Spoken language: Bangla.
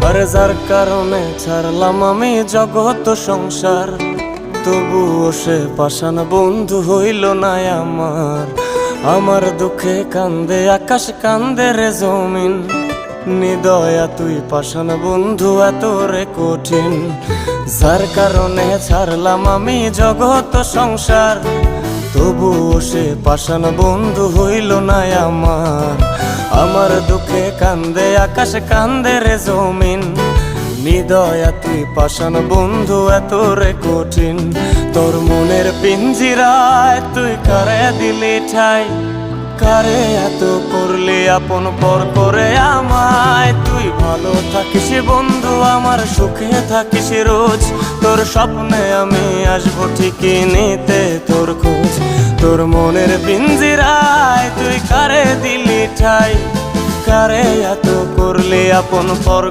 আর যার কারণে ছাড়লাম আমি জগৎ সংসার, তবুও সে পাষাণ বন্ধু হইল না আমার। আমার দুঃখে কান্দে আকাশ, কান্দে রে জমিন, নিদয়া তুই পাষাণ বন্ধু এত রে কঠিন। যার কারণে ছাড়লাম আমি জগৎ সংসার, তবুও সে পাষাণ বন্ধু হইল না আমার। আমার দুঃখে কান্দে আকাশ, কান্দে রে জমিন, নিদয়া তুই পাষাণ বন্ধু এত রে কঠিন। তোর মনের পিঞ্জিরায় তুই কারে দিলি ঠাই, কারে এত করলি আপন পর করে আমায়। তুই ভালো থাকিস বন্ধু আমার, সুখে থাকিস রোজ, তোর স্বপ্নে আমি আসবো ঠিকই নিতে তোর খোঁজ। তোর মনের পিঞ্জিরায় তুই কারে দিলি ঠাই, কারে এত করলি আপন পর